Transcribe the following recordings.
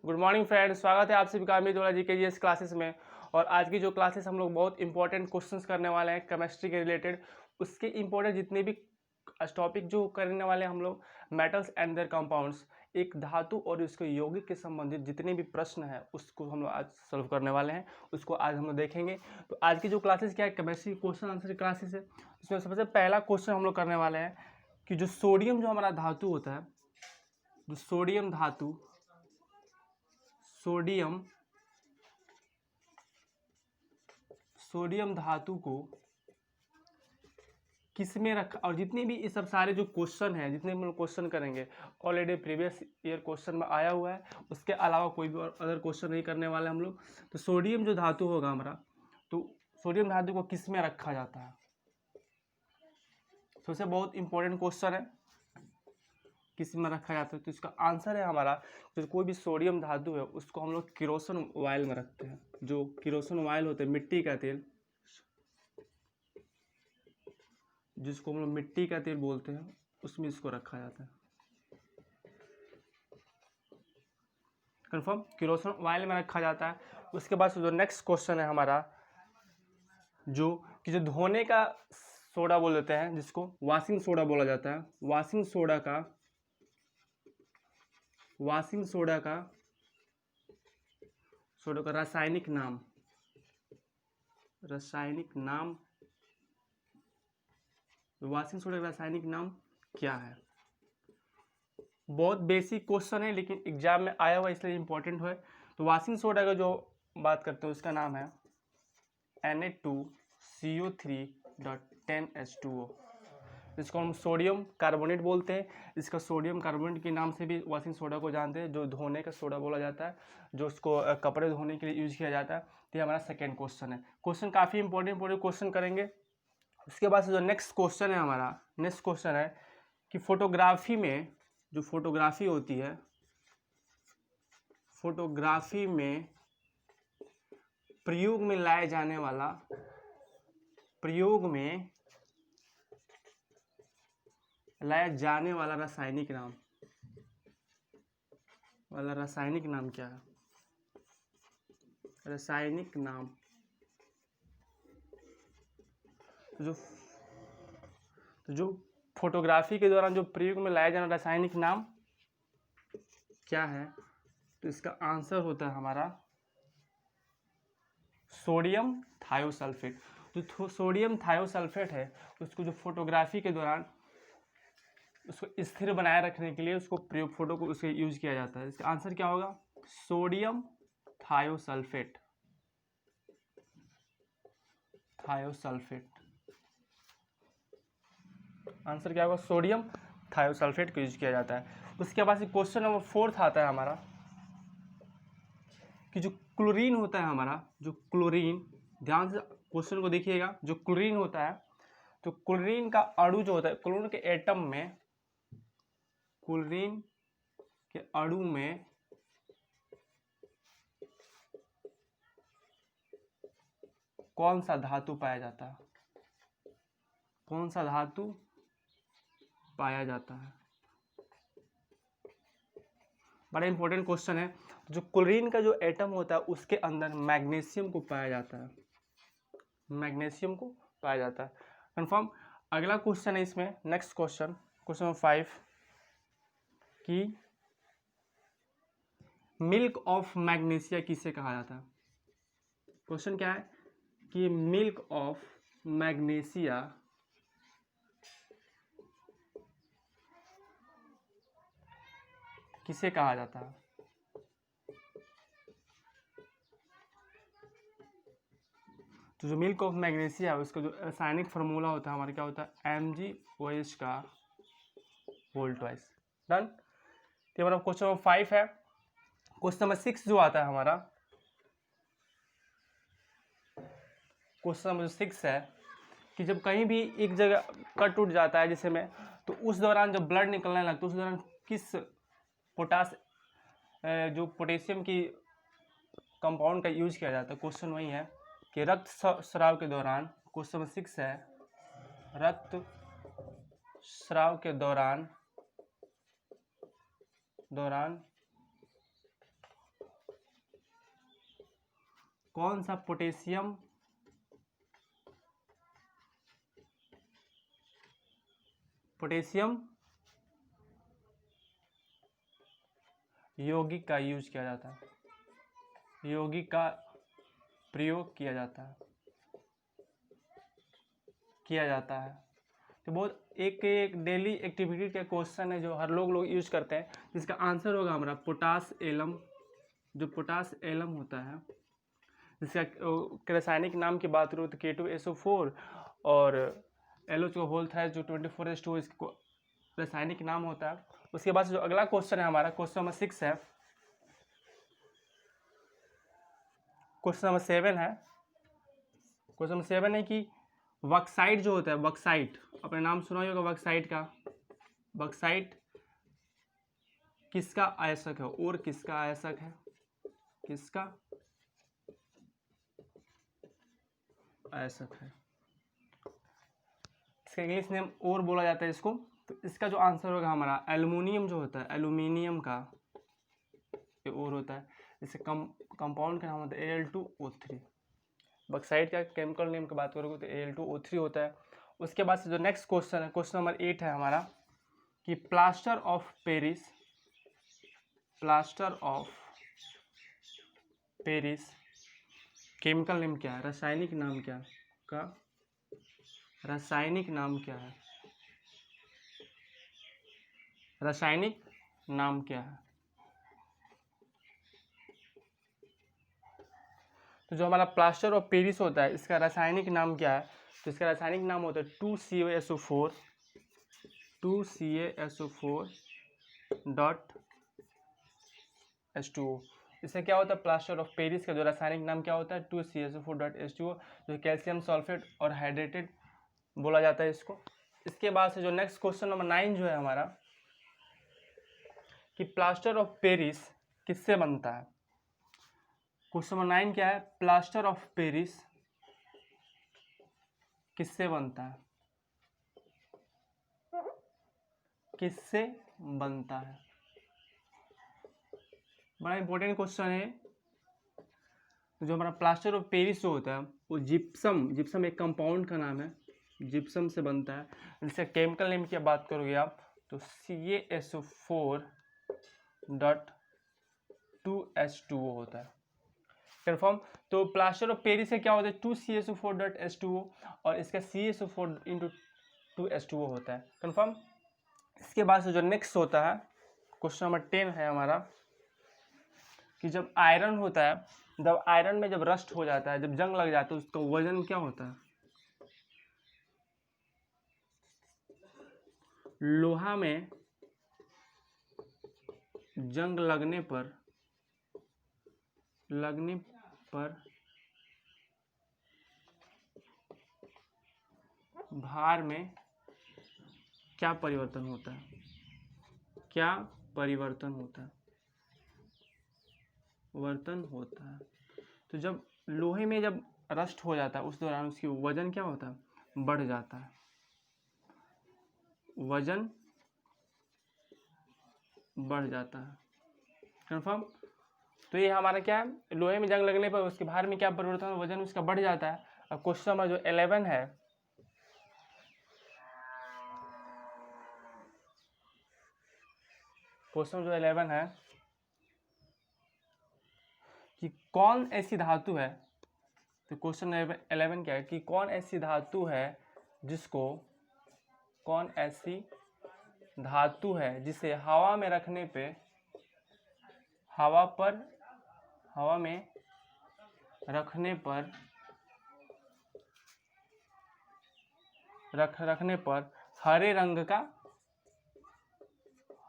Good morning friends, स्वागत है आप सभी का अमित जी के जीएस क्लासेस में। और आज की जो क्लासेस हम लोग बहुत इंपॉर्टेंट क्वेश्चंस करने वाले हैं केमिस्ट्री के रिलेटेड। उसके इंपॉर्टेंट जितने भी टॉपिक जो करने वाले हैं हम लोग, मेटल्स एंड देयर कंपाउंड्स, एक धातु और उसके यौगिक के संबंधित जितने भी प्रश्न हैं उसको हम लोग आज सॉल्व करने वाले हैं। उसको आज हम लोग देखेंगे। तो आज की जो क्लासेस क्या है, केमिस्ट्री क्वेश्चन आंसर क्लासेस है। उसमें सबसे पहला क्वेश्चन हम लोग करने वाले हैं कि जो सोडियम जो हमारा धातु होता है, जो सोडियम धातु, सोडियम धातु को किस में रखा, और जितने भी ये सब सारे जो क्वेश्चन हैं, जितने भी हम लोग क्वेश्चन करेंगे ऑलरेडी प्रीवियस ईयर क्वेश्चन में आया हुआ है। उसके अलावा कोई भी और अदर क्वेश्चन नहीं करने वाले हम लोग। तो सोडियम जो धातु होगा हमारा, तो सोडियम धातु को किस में रखा जाता है, सबसे बहुत इंपॉर्टेंट क्वेश्चन है, किस में रखा जाता है। तो इसका आंसर है हमारा, जो कोई भी सोडियम धातु है उसको हम लोग किरोसिन ऑयल में रखते हैं। जो किरोसिन ऑयल होते हैं, मिट्टी का तेल, जिसको हम लोग मिट्टी का तेल बोलते हैं, उसमें इसको रखा जाता है। कंफर्म, किरोसिन ऑयल में रखा जाता है। उसके बाद जो नेक्स्ट क्वेश्चन है हमारा, जो धोने का सोडा बोल देते हैं, जिसको वॉशिंग सोडा बोला जाता है। वॉशिंग सोडा का रासायनिक नाम, वॉशिंग सोडा का रासायनिक नाम क्या है। बहुत बेसिक क्वेश्चन है लेकिन एग्जाम में आया हुआ इसलिए इंपॉर्टेंट है। तो वॉशिंग सोडा का जो बात करते हैं उसका नाम है Na2CO3.10H2O, जिसको हम सोडियम कार्बोनेट बोलते हैं। इसका सोडियम कार्बोनेट के नाम से भी वॉशिंग सोडा को जानते हैं, जो धोने का सोडा बोला जाता है, जो उसको कपड़े धोने के लिए यूज किया जाता है। तो ये हमारा सेकेंड क्वेश्चन है। क्वेश्चन काफ़ी इंपॉर्टेंट क्वेश्चन करेंगे। उसके बाद से जो नेक्स्ट क्वेश्चन है हमारा, नेक्स्ट क्वेश्चन है कि फोटोग्राफी में, जो फोटोग्राफी होती है, फोटोग्राफी में प्रयोग में लाया जाने वाला, रासायनिक नाम क्या है। रासायनिक नाम, जो फोटोग्राफी के दौरान जो प्रयोग में लाया जाना रासायनिक नाम क्या है। तो इसका आंसर होता है हमारा सोडियम थायोसल्फेट। जो सोडियम थायोसल्फेट है उसको जो फोटोग्राफी के दौरान उसको स्थिर बनाए रखने के लिए उसको फोटो को उसके यूज किया जाता है। इसका आंसर क्या होगा, सोडियम थायोसल्फेट। आंसर क्या होगा, सोडियम थायोसल्फेट को यूज किया जाता है। उसके बाद क्वेश्चन नंबर 4 आता है हमारा कि जो क्लोरीन होता है हमारा, जो क्लोरीन, ध्यान से क्वेश्चन को देखिएगा। जो क्लोरीन होता है, तो क्लोरीन का अणु जो होता है, क्लोरीन के एटम में, क्लोरीन के अणु में कौन सा धातु पाया जाता है, कौन सा धातु पाया जाता है। बड़ा इंपॉर्टेंट क्वेश्चन है। जो क्लोरीन का जो एटम होता है उसके अंदर मैग्नीशियम को पाया जाता है, मैग्नीशियम को पाया जाता है। कंफर्म। अगला क्वेश्चन है इसमें, नेक्स्ट क्वेश्चन, क्वेश्चन नंबर 5 कि मिल्क ऑफ मैग्नीशिया किसे कहा जाता है। क्वेश्चन क्या है कि मिल्क ऑफ मैग्नीशिया किसे कहा जाता है। तो जो मिल्क ऑफ मैग्नीशिया है उसका जो रासायनिक फार्मूला होता है हमारा क्या होता है, MgOH का होल ट्वाइस। डन। तो हमारा क्वेश्चन नंबर 5 है। क्वेश्चन नंबर 6 जो आता है हमारा, क्वेश्चन नंबर 6 है कि जब कहीं भी एक जगह कट टूट जाता है जिसे में, तो उस दौरान जब ब्लड निकलने लगता है उस दौरान किस जो पोटेशियम की कंपाउंड का यूज किया जाता है। क्वेश्चन वही है कि रक्त स्राव के दौरान, क्वेश्चन नंबर 6 है, रक्त स्राव के दौरान कौन सा पोटेशियम यौगिक का यूज किया जाता है, यौगिक का प्रयोग किया जाता है। तो बहुत एक डेली एक्टिविटी का क्वेश्चन है जो हर लोग यूज करते हैं, जिसका आंसर होगा हमारा पोटास एलम। जो पोटास एलम होता है, जिसका रासायनिक नाम की बात करूँ तो K2SO4 और LH का होल था जो 24H2 इसको रासायनिक नाम होता है। उसके बाद जो अगला क्वेश्चन है हमारा, क्वेश्चन नंबर 6 है, क्वेश्चन नंबर 7 है। क्वेश्चन नंबर 7 है कि बॉक्साइट जो होता है, बॉक्साइट अपने नाम सुना ही होगा बॉक्साइट का। बॉक्साइट किसका आयसक है और किसका आयसक है? किसका आयसक है? इसका इंग्लिश नेम और बोला जाता है इसको। तो इसका जो आंसर होगा हमारा एल्युमिनियम जो होता है, एल्युमिनियम का ये और होता है। इससे कंपाउंड का नाम होता है Al2O3। बॉक्साइट का केमिकल नेम की बात करोगे तो Al2O3 होता है। उसके बाद से जो नेक्स्ट क्वेश्चन है, क्वेश्चन नंबर 8 है हमारा कि plaster of Paris chemical name क्या है? रासायनिक नाम क्या का? रासायनिक नाम क्या है? रासायनिक नाम क्या है? तो जो हमारा प्लास्टर ऑफ पेरिस होता है, इसका रासायनिक नाम क्या है? तो इसका रासायनिक नाम होता है 2CaSO4 H2O। इससे क्या होता है? प्लास्टर ऑफ पेरिस का जो रासायनिक नाम क्या होता है? 2CaSO4 जो कैल्शियम सल्फेट और हाइड्रेटेड बोला जाता है इसको। इसके बाद से जो नेक्स्ट क्वेश्चन नंबर 9 जो है हमारा कि प्लास्टर ऑफ पेरिस किससे बनता है? क्वेश्चन नंबर 9 क्या है? प्लास्टर ऑफ पेरिस किससे बनता है? किससे बनता है? बड़ा इंपॉर्टेंट क्वेश्चन है। तो जो हमारा प्लास्टर ऑफ पेरिस जो होता है वो जिप्सम एक कंपाउंड का नाम है, जिप्सम से बनता है। इसका केमिकल नेम की बात करोगे आप तो CaSO4.2H2O होता है। कन्फर्म। तो प्लास्टर ऑफ पेरिस से क्या होता है? 2CaSO4.H2O और इसका CaSO4 × 2H2O होता है। कन्फर्म। इसके बाद से जो नेक्स्ट होता है क्वेश्चन नंबर 10 है हमारा कि जब आयरन होता है, जब आयरन में जब रस्ट हो जाता है, जब जंग लग जाता है, उसका वजन क्या होता है? लोहा में जंग लगने पर भार में क्या परिवर्तन होता है? क्या परिवर्तन होता है? तो जब लोहे में जब रस्ट हो जाता है उस दौरान उसकी वजन क्या होता है? बढ़ जाता है। वजन बढ़ जाता है। कन्फर्म। तो ये हमारा क्या है? लोहे में जंग लगने पर उसके भार में क्या परिवर्तन, वजन उसका बढ़ जाता है। अब क्वेश्चन नंबर जो 11 है, क्वेश्चन जो 11 है कि कौन ऐसी धातु है, तो क्वेश्चन 11 क्या है कि कौन ऐसी धातु है जिसे हवा में रखने पे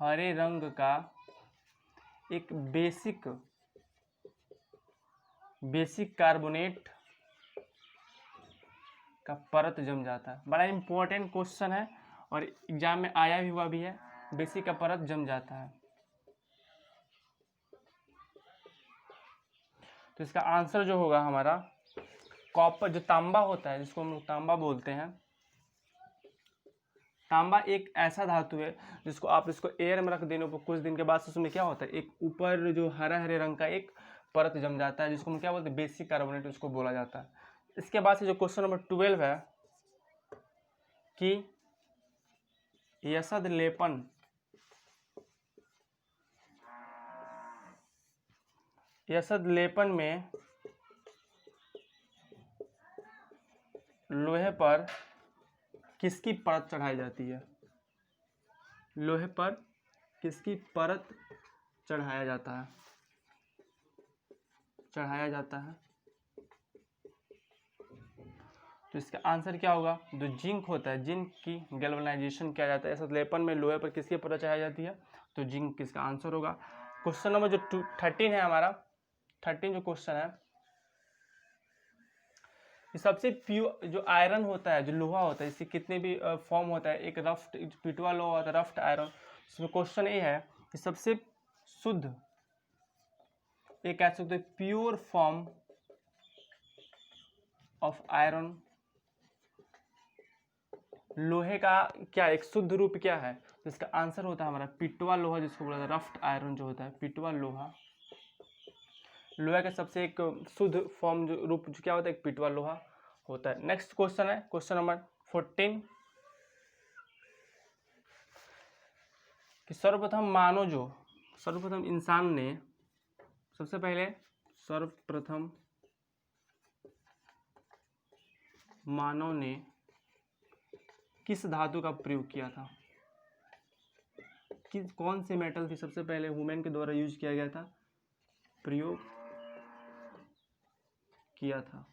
हरे रंग का एक बेसिक कार्बोनेट का परत जम जाता है। बड़ा इंपॉर्टेंट क्वेश्चन है और एग्जाम में आया भी हुआ भी है। बेसिक का परत जम जाता है। तो इसका आंसर जो होगा हमारा कॉपर, जो तांबा होता है जिसको हम लोग तांबा बोलते हैं। तांबा एक ऐसा धातु है जिसको आप इसको एयर में रख देने पर कुछ दिन के बाद उसमें क्या होता है? एक ऊपर जो हरे रंग का एक परत जम जाता है, जिसको हम क्या बोलते हैं, बेसिक कार्बोनेट उसको बोला जाता है। इसके बाद से जो क्वेश्चन नंबर 12 है कि यसद लेपन में लोहे पर किसकी परत चढ़ाई जाती है? लोहे पर किसकी परत चढ़ाया जाता है? तो इसका आंसर क्या होगा? जो जिंक होता है, जिंक की गैल्वेनाइजेशन किया जाता है। ऐसा लेपन में लोहे पर किसकी परत चढ़ाई जाती है? तो जिंक किसका आंसर होगा। क्वेश्चन नंबर जो 13 है हमारा, 13 जो क्वेश्चन है, सबसे प्योर जो आयरन होता है, जो लोहा होता है, इससे कितने भी फॉर्म होता है, एक रफ्ट पिटवा लोहा होता है, रफ्ट आयरन। इसमें क्वेश्चन ये है कि सबसे शुद्ध, एक कह सकते हैं प्योर फॉर्म ऑफ आयरन, लोहे का क्या एक शुद्ध रूप क्या है? तो इसका आंसर होता है हमारा पिटवा लोहा, जिसको बोला जाता है रफ्ट आयरन जो होता है, पिटवा लोहा। लोहे का सबसे एक शुद्ध फॉर्म जो रूप जो क्या होता है, एक पिटवा लोहा होता है। नेक्स्ट क्वेश्चन है क्वेश्चन नंबर 14 कि सर्वप्रथम इंसान ने सबसे पहले सर्वप्रथम मानव ने किस धातु का प्रयोग किया था? कौन से मेटल की सबसे पहले ह्यूमन के द्वारा यूज किया गया था, प्रयोग किया था?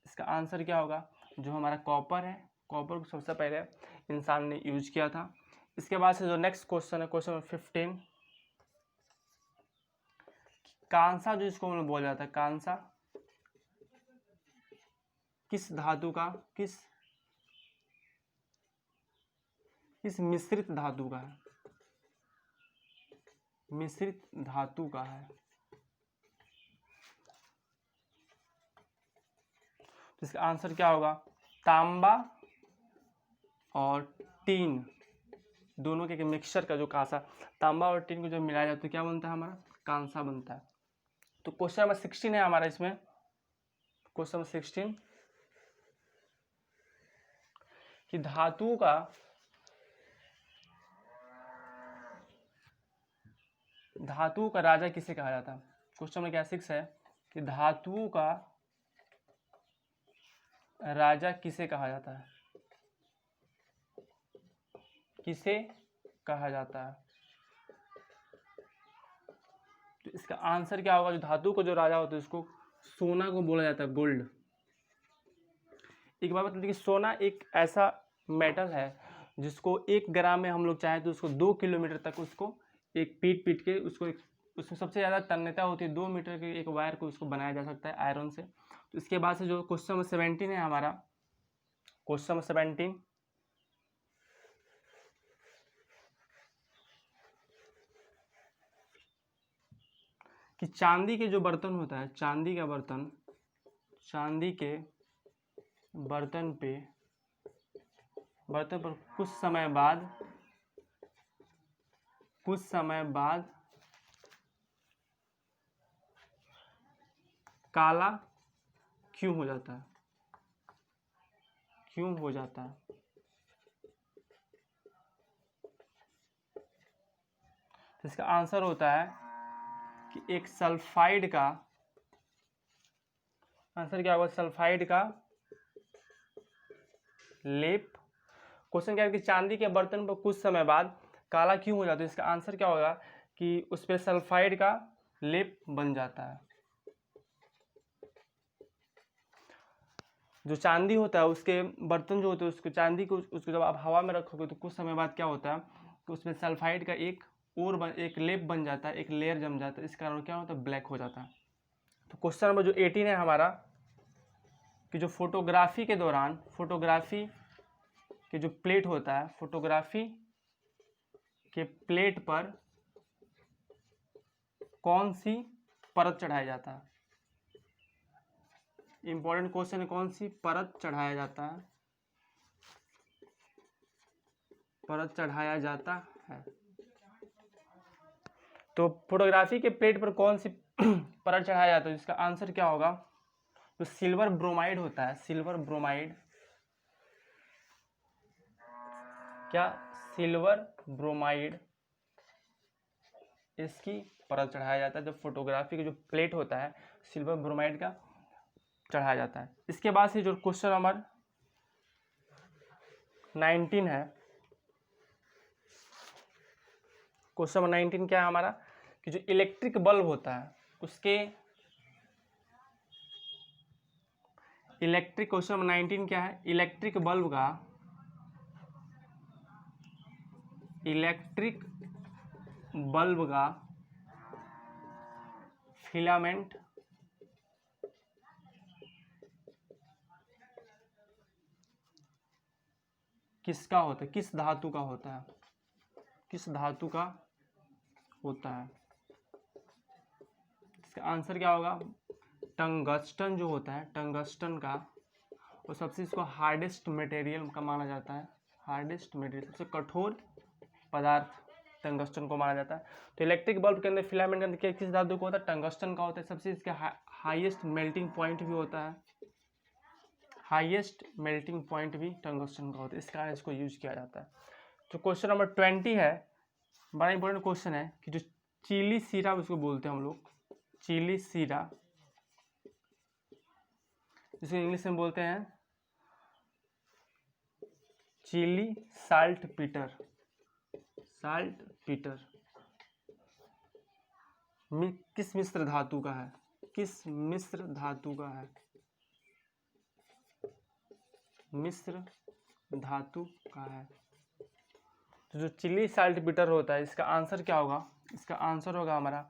इसका आंसर क्या होगा? जो हमारा कॉपर है, कॉपर को सबसे पहले इंसान ने यूज किया था। इसके बाद से जो नेक्स्ट क्वेश्चन है क्वेश्चन नंबर 15, कांसा जो इसको बोला जाता है, कांसा किस धातु का, किस मिश्रित धातु का है? मिश्रित धातु का है। तो इसका आंसर क्या होगा? तांबा और टीन दोनों के मिक्सचर का जो कांसा, तांबा और टीन को जब मिलाया जाता है तो क्या बनता है हमारा? कांसा बनता है। तो क्वेश्चन नंबर 16 है हमारा, इसमें क्वेश्चन नंबर 16 कि धातु का राजा किसे कहा जाता है? क्वेश्चन नंबर क्या 6 है कि धातुओं का राजा किसे कहा जाता है? किसे कहा जाता है? तो इसका आंसर क्या होगा? जो धातु का जो राजा होता है उसको सोना को बोला जाता है, गोल्ड। एक बात बता दें कि सोना एक ऐसा मेटल है जिसको 1 ग्राम में हम लोग चाहें तो उसको 2 किलोमीटर तक उसको एक पीट के उसको उसमें सबसे ज़्यादा तन्यता होती है, 2 मीटर के एक वायर को उसको बनाया जा सकता है आयरन से। तो इसके बाद से जो क्वेश्चन नंबर 17 है हमारा, क्वेश्चन नंबर 17 कि चांदी के जो बर्तन होता है, चांदी का बर्तन, चांदी के बर्तन पर कुछ समय बाद काला क्यों हो जाता है? क्यों हो जाता है? तो इसका आंसर होता है कि एक सल्फाइड का, आंसर क्या होगा? सल्फाइड का लेप। क्वेश्चन क्या है कि चांदी के बर्तन पर कुछ समय बाद काला क्यों हो जाता है? इसका आंसर क्या होगा कि उस पर सल्फाइड का लेप बन जाता है। जो चांदी होता है उसके बर्तन जो होते हैं उसको चांदी को उसको जब आप हवा में रखोगे तो कुछ समय बाद क्या होता है कि उसमें सल्फाइड का एक लेप बन जाता है, एक लेयर जम जाता है, इस कारण क्या होता है? ब्लैक हो जाता है। तो क्वेश्चन नंबर जो 18 है हमारा कि जो फोटोग्राफी के दौरान, फोटोग्राफी के जो प्लेट होता है, फोटोग्राफी के प्लेट पर कौन सी परत चढ़ाया जाता है? इंपॉर्टेंट क्वेश्चन है, कौन सी परत चढ़ाया जाता है? परत चढ़ाया जाता है। तो फोटोग्राफी के प्लेट पर कौन सी परत चढ़ाया जाता है, जिसका आंसर क्या होगा? तो सिल्वर ब्रोमाइड होता है, सिल्वर ब्रोमाइड। क्या? सिल्वर ब्रोमाइड, इसकी परत चढ़ाया जाता है। जब फोटोग्राफी का जो प्लेट होता है सिल्वर ब्रोमाइड का चढ़ाया जाता है। इसके बाद से जो क्वेश्चन नंबर 19 है, क्वेश्चन नंबर 19 क्या है हमारा कि जो इलेक्ट्रिक बल्ब होता है उसके इलेक्ट्रिक, क्वेश्चन नंबर 19 क्या है? इलेक्ट्रिक बल्ब का फिलामेंट किसका होता है, किस धातु का होता है, किस धातु का होता है? इसका आंसर क्या होगा? टंगस्टन जो होता है, टंगस्टन का, और सबसे इसको हार्डेस्ट मटेरियल का माना जाता है, हार्डेस्ट मटेरियल, सबसे कठोर पदार्थ टंगस्टन को माना जाता है। तो इलेक्ट्रिक बल्ब के अंदर फिलामेंट के अंदर किस धातु का होता है? टंगस्टन का होता है। सबसे इसका हाईएस्ट मेल्टिंग पॉइंट भी होता है, हाईएस्ट मेल्टिंग पॉइंट भी टंगस्टन का होता है, इस कारण इसको यूज किया जाता है। तो क्वेश्चन नंबर 20 है, बड़ा इंपॉर्टेंट क्वेश्चन है कि जो चिली सीरा उसको बोलते हैं हम लोग, चिली सीरा, जिसको इंग्लिश में बोलते हैं Chile saltpetre, saltpetre, किस मिश्र धातु का है, किस मिश्र धातु का है? मिश्र धातु का है। तो जो चिली साल्ट पीटर होता है इसका आंसर क्या होगा? इसका आंसर होगा हमारा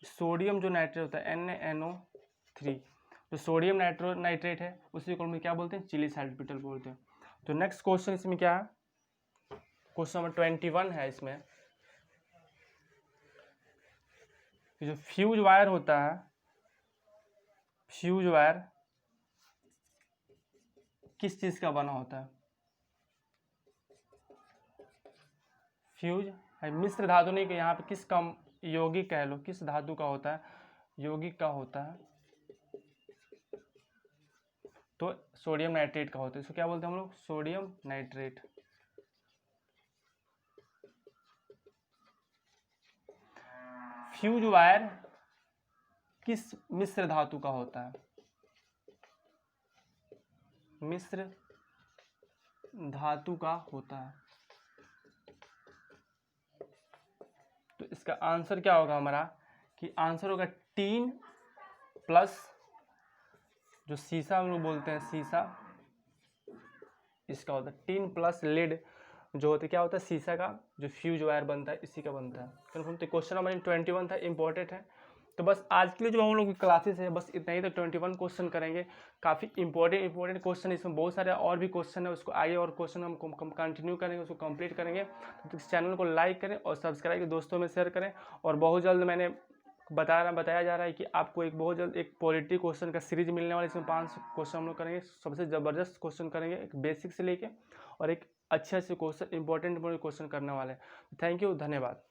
सोडियम जो नाइट्रेट होता है NaNO3, जो सोडियम नाइट्रेट है उसी को हम क्या बोलते हैं? चिली साल्ट पीटर बोलते हैं। तो नेक्स्ट क्वेश्चन इसमें क्या है? क्वेश्चन नंबर 21 है, इसमें जो फ्यूज वायर होता है, फ्यूज वायर किस चीज का बना होता है? फ्यूज है मिश्र धातु, नहीं कि यहाँ पे किस का, यौगिक कह लो, किस धातु का होता है? यौगिक का होता है, तो सोडियम नाइट्रेट का होता है। इसको क्या बोलते हैं हम लोग? Sodium nitrate. फ्यूज वायर किस मिश्र धातु का होता है? मिश्र धातु का होता है। तो इसका आंसर क्या होगा हमारा कि आंसर होगा टीन प्लस, जो शीशा हम लोग बोलते हैं शीशा, इसका होता है टीन प्लस लेड, जो होता है क्या होता है? शीशा का जो फ्यूज वायर बनता है इसी का बनता है। कन्फर्म। तो क्वेश्चन नंबर 21 था, इंपॉर्टेंट है। तो बस आज के लिए जो हम लोग की क्लासेस है बस इतना ही, तो 21 क्वेश्चन करेंगे, काफ़ी इंपॉर्टेंट क्वेश्चन, इसमें बहुत सारे और भी क्वेश्चन है, उसको आगे और क्वेश्चन हम कंटिन्यू करेंगे, उसको कंप्लीट करेंगे। तो इस चैनल को लाइक करें और सब्सक्राइब के दोस्तों में शेयर करें। और बहुत जल्द मैंने बताया जा रहा है कि आपको एक बहुत जल्द एक पॉलिटी क्वेश्चन का सीरीज मिलने वाला है, इसमें 5 क्वेश्चन हम लोग करेंगे, सबसे ज़बरदस्त क्वेश्चन करेंगे, एक बेसिक से लेके और एक अच्छे क्वेश्चन, इंपॉर्टेंट क्वेश्चन करने वाले हैं। थैंक यू, धन्यवाद।